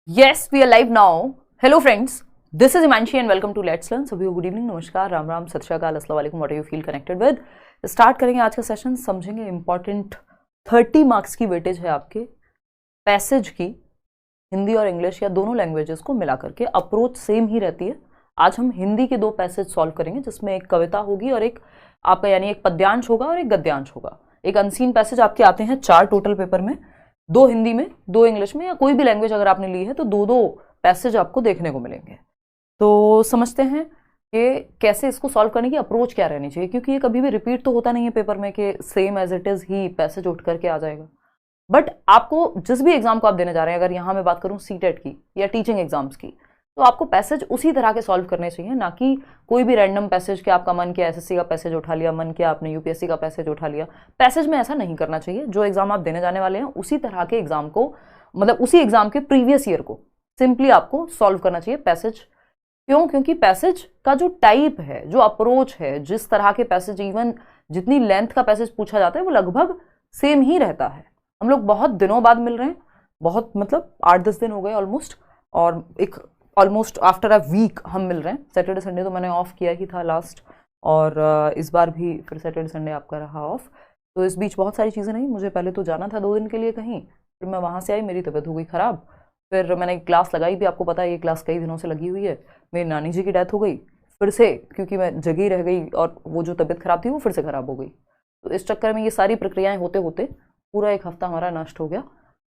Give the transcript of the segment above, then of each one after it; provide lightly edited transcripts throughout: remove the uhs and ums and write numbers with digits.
Yes, we are live now. Hello friends, this is Imanshi and welcome to Let's Learn. सभी को good evening, नमस्कार, राम राम, सत श्री अकाल, अस्सलाम वालेकुम, what you feel connected with. Start करेंगे आज का सेशन। समझेंगे इंपॉर्टेंट 30 मार्क्स की वेटेज है आपके पैसेज की, हिंदी और इंग्लिश या दोनों लैंग्वेजेस को मिला करके। अप्रोच सेम ही रहती है। आज हम हिंदी के दो पैसेज सॉल्व करेंगे जिसमें एक कविता होगी और एक आपका यानी एक पद्यांश होगा और एक गद्यांश होगा। एक अनसीन पैसेज आपके आते हैं 4 टोटल पेपर में, 2 हिंदी में, 2 इंग्लिश में, या कोई भी लैंग्वेज अगर आपने ली है तो 2-2 पैसेज आपको देखने को मिलेंगे। तो समझते हैं कि कैसे इसको सॉल्व करने की अप्रोच क्या रहनी चाहिए, क्योंकि ये कभी भी रिपीट तो होता नहीं है पेपर में कि सेम एज इट इज ही पैसेज उठ करके आ जाएगा। बट आपको जिस भी एग्जाम को आप देने जा रहे हैं, अगर यहाँ मैं बात करूँ सीटेट की या टीचिंग एग्जाम्स की, तो आपको पैसेज उसी तरह के सॉल्व करने चाहिए, ना कि कोई भी रैंडम पैसेज के आपका मन किया एसएससी का पैसेज उठा लिया, मन किया आपने यूपीएससी का पैसेज उठा लिया। पैसेज में ऐसा नहीं करना चाहिए। जो एग्जाम आप देने जाने वाले हैं उसी तरह के एग्जाम को, मतलब उसी एग्जाम के प्रीवियस ईयर को सिंपली आपको सॉल्व करना चाहिए पैसेज। क्यों? क्योंकि पैसेज का जो टाइप है, जो अप्रोच है, जिस तरह के पैसेज, इवन जितनी लेंथ का पैसेज पूछा जाता है वो लगभग सेम ही रहता है। हम लोग बहुत दिनों बाद मिल रहे हैं, बहुत मतलब 8-10 दिन हो गए ऑलमोस्ट, और एक ऑलमोस्ट आफ्टर अ वीक हम मिल रहे हैं। सैटरडे संडे तो मैंने ऑफ किया ही था लास्ट, और इस बार भी फिर सैटरडे संडे आपका रहा ऑफ। तो इस बीच बहुत सारी चीज़ें नहीं, मुझे पहले तो जाना था 2 दिन के लिए कहीं, फिर मैं वहाँ से आई, मेरी तबीयत हो गई ख़राब, फिर मैंने क्लास लगाई भी, आपको पता है ये क्लास कई दिनों से लगी हुई है। मेरी नानी जी की डेथ हो गई फिर से, क्योंकि मैं जगी रह गई और वो जो तबीयत ख़राब थी वो फिर से ख़राब हो गई। तो इस चक्कर में ये सारी प्रक्रियाएँ होते होते पूरा 1 हफ्ता हमारा नष्ट हो गया।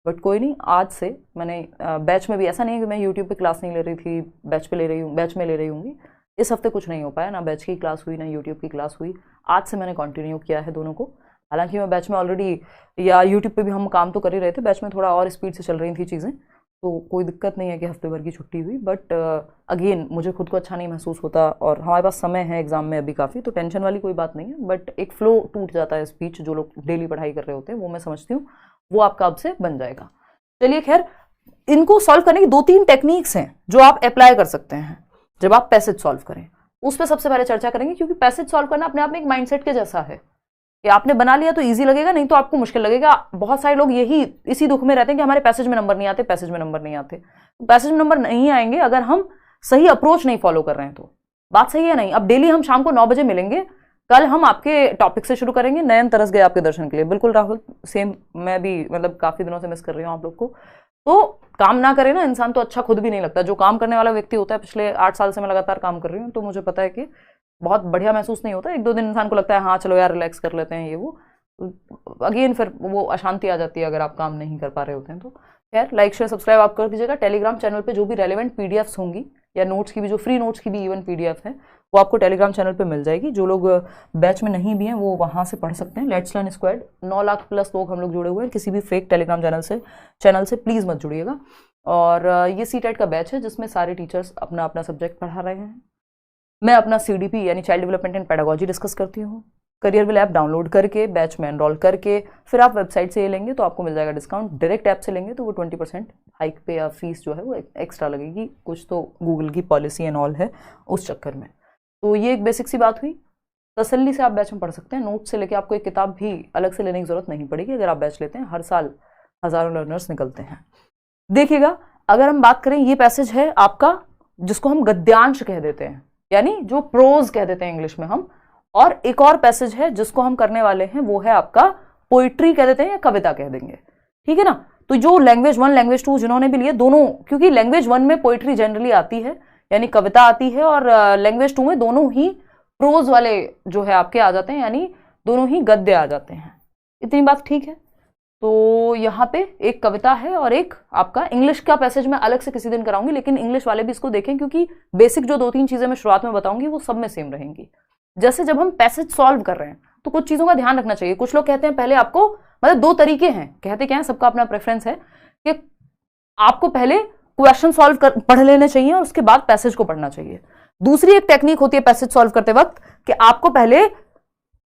बट कोई नहीं, आज से मैंने बैच में भी, ऐसा नहीं है कि मैं यूट्यूब पे क्लास नहीं ले रही थी, बैच पे ले रही हूँ, बैच में ले रही हूँगी। इस हफ्ते कुछ नहीं हो पाया, ना बैच की क्लास हुई ना यूट्यूब की क्लास हुई। आज से मैंने कंटिन्यू किया है दोनों को। हालांकि मैं बैच में ऑलरेडी, या यूट्यूब पे भी हम काम तो कर ही रहे थे, बैच में थोड़ा और स्पीड से चल रही थी चीज़ें, तो कोई दिक्कत नहीं है कि हफ्ते भर की छुट्टी हुई। बट अगेन मुझे खुद को अच्छा नहीं महसूस होता, और हमारे पास समय है एग्जाम में अभी काफ़ी, तो टेंशन वाली कोई बात नहीं है। बट एक फ्लो टूट जाता है स्पीच, जो लोग डेली पढ़ाई कर रहे होते हैं, वो मैं समझती हूँ, वो आपका अब से बन जाएगा। चलिए खैर, इनको सॉल्व करने की 2-3 टेक्निक्स हैं जो आप अप्लाई कर सकते हैं जब आप पैसेज सॉल्व करें। उस पर सबसे पहले चर्चा करेंगे, क्योंकि पैसेज सॉल्व करना अपने आप में एक माइंडसेट के जैसा है कि आपने बना लिया तो इजी लगेगा, नहीं तो आपको मुश्किल लगेगा। बहुत सारे लोग इसी दुख में रहते हैं कि हमारे पैसेज में नंबर नहीं आते, पैसेज में नंबर नहीं आते। पैसेज में नंबर नहीं आएंगे अगर हम सही अप्रोच नहीं फॉलो कर रहे हैं। तो बात सही है नहीं। अब डेली हम शाम को 9 बजे मिलेंगे, कल हम आपके टॉपिक से शुरू करेंगे। नयन तरस गए आपके दर्शन के लिए, बिल्कुल राहुल, सेम। मैं भी मतलब काफी दिनों से मिस कर रही हूँ आप लोग को। तो काम ना करे ना इंसान तो अच्छा खुद भी नहीं लगता। जो काम करने वाला व्यक्ति होता है, पिछले 8 साल से मैं लगातार काम कर रही हूँ, तो मुझे पता है कि बहुत बढ़िया महसूस नहीं होता। 1-2 दिन इंसान को लगता है हाँ चलो यार रिलैक्स कर लेते हैं, ये वो, अगेन फिर वो अशांति आ जाती है अगर आप काम नहीं कर पा रहे होते हैं। तो खैर, लाइक शेयर सब्सक्राइब आप कर दीजिएगा। टेलीग्राम चैनल पे जो भी रेलेवेंट पीडीएफ्स होंगी, या नोट्स की भी, जो फ्री नोट्स की भी इवन पीडीएफ है, वो आपको टेलीग्राम चैनल पे मिल जाएगी। जो लोग बैच में नहीं भी हैं वो वहाँ से पढ़ सकते हैं। Let's learn squad 9 lakh plus लोग हम लोग जुड़े हुए हैं। किसी भी फेक टेलीग्राम चैनल से प्लीज़ मत जुड़िएगा। और ये सीटेट का बैच है जिसमें सारे टीचर्स अपना अपना सब्जेक्ट पढ़ा रहे हैं। मैं अपना CDP यानी child development and pedagogy discuss करती हूँ। करियरविल ऐप डाउनलोड करके बैच में एनरोल करके फिर आप वेबसाइट से ये लेंगे तो आपको मिल जाएगा डिस्काउंट। डायरेक्ट ऐप से लेंगे तो वो 20% हाइक पे या फीस जो है वो एक्स्ट्रा लगेगी। कुछ तो गूगल की पॉलिसी एंड ऑल है उस चक्कर में। तो ये एक बेसिक सी बात हुई। तसल्ली से आप बैच में पढ़ सकते हैं। नोट से लेके आपको एक किताब भी अलग से लेने की जरूरत नहीं पड़ेगी अगर आप बैच लेते हैं। हर साल हज़ारों लर्नर्स निकलते हैं। देखिएगा, अगर हम बात करें, ये पैसेज है आपका जिसको हम गद्यांश कह देते हैं, यानी जो प्रोज कह देते हैं इंग्लिश में हम। और एक और पैसेज है जिसको हम करने वाले हैं, वो है आपका पोइट्री कह देते हैं या कविता कह देंगे, ठीक है ना। तो जो लैंग्वेज 1 लैंग्वेज 2 जिन्होंने भी लिए, दोनों, क्योंकि लैंग्वेज 1 में पोइट्री जनरली आती है यानी कविता आती है, और लैंग्वेज 2 में दोनों ही प्रोज वाले जो है आपके आ जाते हैं, यानी दोनों ही गद्य आ जाते हैं। इतनी बात ठीक है। तो यहाँ पे एक कविता है और एक आपका इंग्लिश का पैसेज मैं अलग से किसी दिन कराऊंगी, लेकिन इंग्लिश वाले भी इसको देखें, क्योंकि बेसिक जो 2-3 चीजें मैं शुरुआत में बताऊंगी वो सब में सेम रहेंगी। जैसे जब हम पैसेज सॉल्व कर रहे हैं तो कुछ चीजों का ध्यान रखना चाहिए। कुछ लोग कहते हैं पहले आपको, मतलब 2 तरीके हैं, कहते क्या है, सबका अपना प्रेफरेंस है कि आपको पहले क्वेश्चन पढ़ लेने चाहिए और उसके बाद पैसेज को पढ़ना चाहिए। दूसरी एक टेक्निक होती है पैसेज सॉल्व करते वक्त कि आपको पहले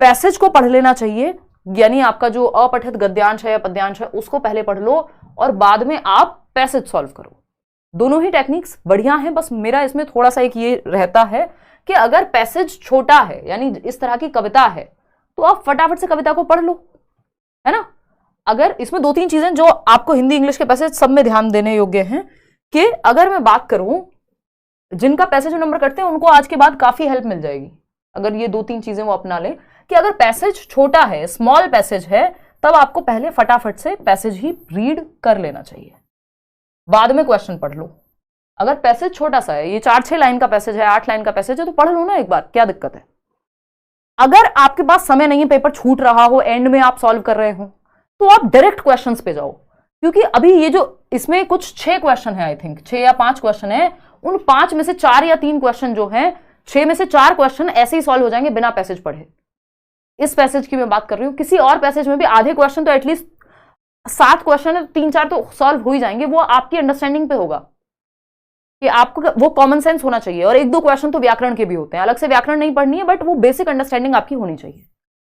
पैसेज को पढ़ लेना चाहिए, यानी आपका जो अपठित गद्यांश है या पद्यांश है उसको पहले पढ़ लो और बाद में आप पैसेज सॉल्व करो। दोनों ही टेक्निक्स बढ़िया हैं। बस मेरा इसमें थोड़ा सा एक ये रहता है कि अगर पैसेज छोटा है, यानी इस तरह की कविता है, तो आप फटाफट से कविता को पढ़ लो, है ना। अगर इसमें 2-3 चीजें जो आपको हिंदी इंग्लिश के पैसेज सब में ध्यान देने योग्य हैं कि अगर मैं बात करूं जिनका पैसेज नंबर करते हैं उनको आज के बाद काफी हेल्प मिल जाएगी अगर ये 2-3 चीजें वो अपना ले, कि अगर पैसेज छोटा है, स्मॉल पैसेज है, तब आपको पहले फटाफट से पैसेज ही रीड कर लेना चाहिए, बाद में क्वेश्चन पढ़ लो। अगर पैसेज छोटा सा है, ये 4-6 लाइन का पैसेज है, 8 लाइन का पैसेज है, तो पढ़ लो ना एक बार, क्या दिक्कत है। अगर आपके पास समय नहीं है, पेपर छूट रहा हो, एंड में आप सॉल्व कर रहे हो, तो आप डायरेक्ट क्वेश्चंस पे जाओ, क्योंकि अभी ये जो इसमें कुछ 6 क्वेश्चन है, आई थिंक 6 या 5 क्वेश्चन है, उन 5 में से 4 या 3 क्वेश्चन जो है, 6 में से 4 क्वेश्चन ऐसे ही सॉल्व हो जाएंगे बिना पैसेज पढ़े। इस पैसेज की मैं बात कर रही हूं, किसी और पैसेज में भी आधे क्वेश्चन तो एटलीस्ट 7 क्वेश्चन है, 3-4 तो सॉल्व हो ही जाएंगे, वो आपकी अंडरस्टैंडिंग पे होगा कि आपको वो कॉमन सेंस होना चाहिए। और 1-2 क्वेश्चन तो व्याकरण के भी होते हैं, अलग से व्याकरण नहीं पढ़नी है, बट वो बेसिक अंडरस्टैंडिंग आपकी होनी चाहिए।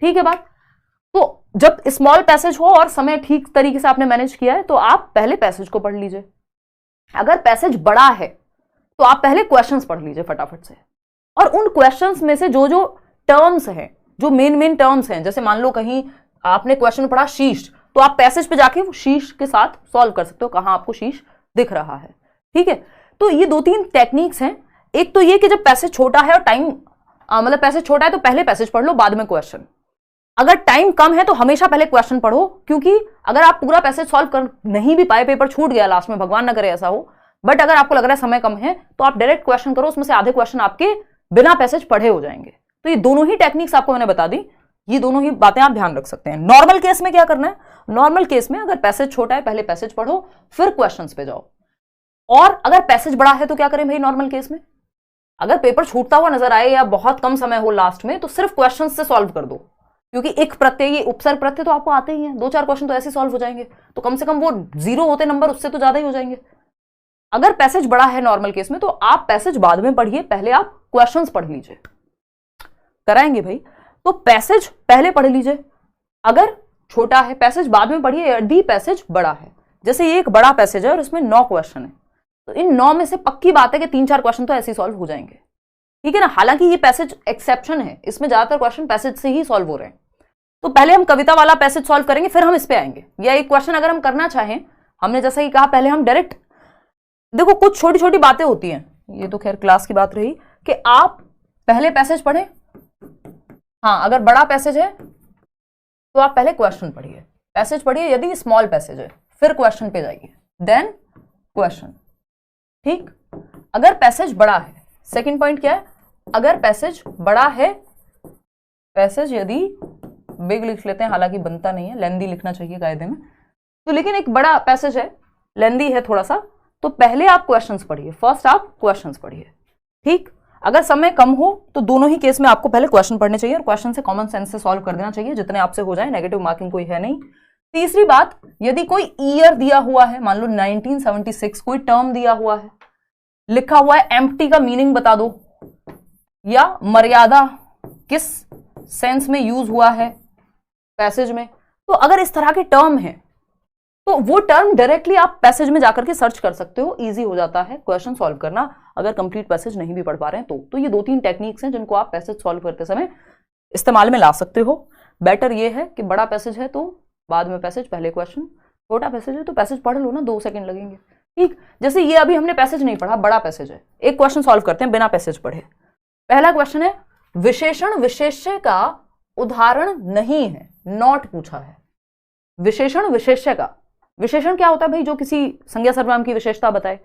ठीक है बात। तो जब स्मॉल पैसेज हो और समय ठीक तरीके से आपने मैनेज किया है, तो आप पहले पैसेज को पढ़ लीजिए। अगर पैसेज बड़ा है तो आप पहले क्वेश्चंस पढ़ लीजिए फटाफट से, और उन क्वेश्चंस में से जो जो टर्म्स हैं, जो मेन टर्म्स हैं, जैसे मान लो कहीं आपने क्वेश्चन पढ़ा शीश, तो आप पैसेज पे जाके शीश के साथ सॉल्व कर सकते हो, कहां आपको शीश दिख रहा है। ठीक है, तो ये 2-3 टेक्निक्स हैं। एक तो ये कि जब पैसेज छोटा है और टाइम मतलब पैसेज छोटा है तो पहले पैसेज पढ़ लो, बाद में क्वेश्चन। अगर टाइम कम है तो हमेशा पहले क्वेश्चन पढ़ो, क्योंकि अगर आप पूरा पैसेज सॉल्व कर नहीं भी पाए, पेपर छूट गया लास्ट में, भगवान ना करे ऐसा हो, बट अगर आपको लग रहा है समय कम है, तो आप डायरेक्ट क्वेश्चन करो, उसमें से आधे क्वेश्चन आपके बिना पैसेज पढ़े हो जाएंगे। तो ये दोनों ही टेक्निक्स आपको मैंने बता दी, ये दोनों ही बातें आप ध्यान रख सकते हैं। नॉर्मल केस में क्या करना है, नॉर्मल केस में अगर पैसेज छोटा है पहले पैसेज पढ़ो, फिर क्वेश्चंस पे जाओ। और अगर पैसेज बड़ा है तो क्या करें भाई नॉर्मल केस में, अगर पेपर छूटता हुआ नजर आए या बहुत कम समय हो लास्ट में, तो सिर्फ क्वेश्चन से सॉल्व कर दो, क्योंकि एक प्रत्यय, ये उपसर्ग प्रत्यय तो आपको आते ही हैं, 2-4 क्वेश्चन तो ऐसे सॉल्व हो जाएंगे, तो कम से कम वो 0 होते नंबर उससे तो ज्यादा ही हो जाएंगे। अगर पैसेज बड़ा है नॉर्मल केस में, तो आप पैसेज बाद में पढ़िए, पहले आप क्वेश्चंस पढ़ लीजिए। कराएंगे भाई, तो पैसेज पहले पढ़ लीजिए, अगर छोटा है पैसेज बाद में पढ़िए, यदि पैसेज बड़ा है। जैसे ये एक बड़ा पैसेज है और इसमें 9 क्वेश्चन है, तो इन 9 में से पक्की बात है कि 3-4 क्वेश्चन तो ऐसे ही सॉल्व हो जाएंगे। ठीक है ना, हालांकि ये पैसेज एक्सेप्शन है, इसमें ज्यादातर क्वेश्चन पैसेज से ही सॉल्व हो रहे हैं। तो पहले हम कविता वाला पैसेज सॉल्व करेंगे, फिर हम इस पे आएंगे। या एक क्वेश्चन अगर हम करना चाहें, हमने जैसा कि कहा पहले हम डायरेक्ट, देखो कुछ छोटी छोटी बातें होती हैं, ये तो खैर क्लास की बात रही, कि आप पहले पैसेज पढ़ें। हाँ, अगर बड़ा पैसेज है तो आप पहले क्वेश्चन पढ़िए, पैसेज पढ़िए, यदि स्मॉल पैसेज है फिर क्वेश्चन पे जाइए, देन क्वेश्चन। ठीक, अगर पैसेज बड़ा है, सेकंड पॉइंट क्या है, अगर पैसेज बड़ा है, पैसेज यदि बिग लिख लेते हैं, हालांकि बनता नहीं है, लेंदी लिखना चाहिए कायदे में, तो लेकिन एक बड़ा पैसेज है, लेंदी है थोड़ा सा, तो पहले आप क्वेश्चंस पढ़िए, फर्स्ट आप क्वेश्चंस पढ़िए। ठीक, अगर समय कम हो तो दोनों ही केस में आपको पहले क्वेश्चन पढ़ने चाहिए, और क्वेश्चन से कॉमन सेंस से सॉल्व कर देना चाहिए, जितने आपसे हो जाए, नेगेटिव मार्किंग कोई है नहीं। तीसरी बात, यदि कोई ईयर दिया हुआ है, मान लो 1976 कोई टर्म दिया हुआ है, लिखा हुआ है एम्प्टी का मीनिंग बता दो, या मर्यादा किस सेंस में यूज हुआ है पैसेज में, तो अगर इस तरह के टर्म है तो वो टर्म डायरेक्टली आप पैसेज में जाकर के सर्च कर सकते हो, इजी हो जाता है क्वेश्चन सॉल्व करना, अगर कंप्लीट पैसेज नहीं भी पढ़ पा रहे हैं तो ये 2-3 टेक्निक्स हैं जिनको आप पैसेज सॉल्व करते समय इस्तेमाल में ला सकते हो। बेटर ये है कि बड़ा पैसेज है तो बाद में पैसेज, पहले क्वेश्चन, छोटा पैसेज है तो पैसेज पढ़ लो ना, 2 सेकंड लगेंगे। ठीक, जैसे ये अभी हमने पैसेज नहीं पढ़ा, बड़ा पैसेज है, एक क्वेश्चन सॉल्व करते हैं बिना पैसेज पढ़े। पहला क्वेश्चन है, विशेषण विशेष्य का उदाहरण नहीं है, नॉट पूछा है। विशेषण विशेष्य का, विशेषण क्या होता है भाई, जो किसी संज्ञा सर्वनाम की विशेषता बताए।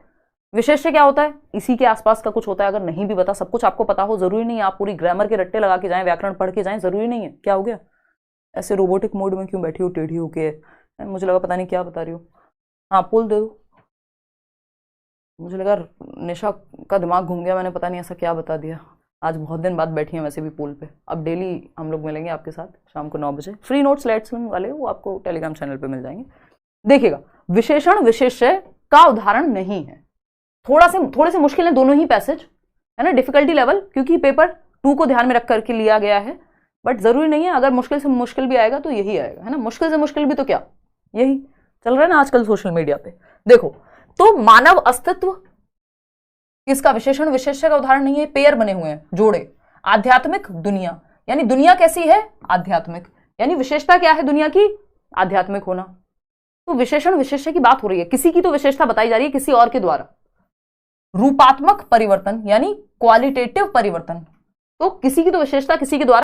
विशेष्य क्या होता है, इसी के आसपास का कुछ होता है। अगर नहीं भी पता, सब कुछ आपको पता हो, जरूरी नहीं है आप पूरी ग्रामर के रट्टे लगा के जाएं, व्याकरण पढ़ के जाएं, जरूरी नहीं है। क्या हो गया, ऐसे रोबोटिक मोड में क्यों बैठी हो, टेढ़ी होके, मुझे लगा पता नहीं क्या बता रही हो। हाँ, पुल दे दो, मुझे लगा निशा का दिमाग घूम गया, मैंने पता नहीं ऐसा क्या बता दिया। आज बहुत दिन बाद बैठी हैं वैसे भी पूल पे। अब डेली हम लोग मिलेंगे आपके साथ शाम को 9 बजे। फ्री नोट्स लेट्स लर्न वाले वो आपको टेलीग्राम चैनल पे मिल जाएंगे। देखिएगा, विशेषण विशेष्य का उदाहरण नहीं है, थोड़े से मुश्किल है दोनों ही पैसेज, है ना, डिफिकल्टी लेवल, क्योंकि पेपर 2 को ध्यान में रख करके लिया गया है, बट जरूरी नहीं है, अगर मुश्किल से मुश्किल भी आएगा तो यही आएगा, है ना, मुश्किल से मुश्किल भी तो क्या, यही चल रहा है ना आजकल सोशल मीडिया पे। देखो, तो मानव अस्तित्व किसका विशेषण विशेष्य का उदाहरण नहीं है, पेयर बने हुए हैं, जोड़े। आध्यात्मिक दुनिया, यानी दुनिया कैसी है, आध्यात्मिक, यानी विशेषता क्या है दुनिया की, आध्यात्मिक होना। तो विशेषण विशेष्य की बात हो रही है, किसी की तो विशेषता बताई जा रही है किसी और के द्वारा, रूपात्मक परिवर्तन यानी क्वालिटेटिव परिवर्तन। तो किसी की तो विशेषता किसी के द्वारा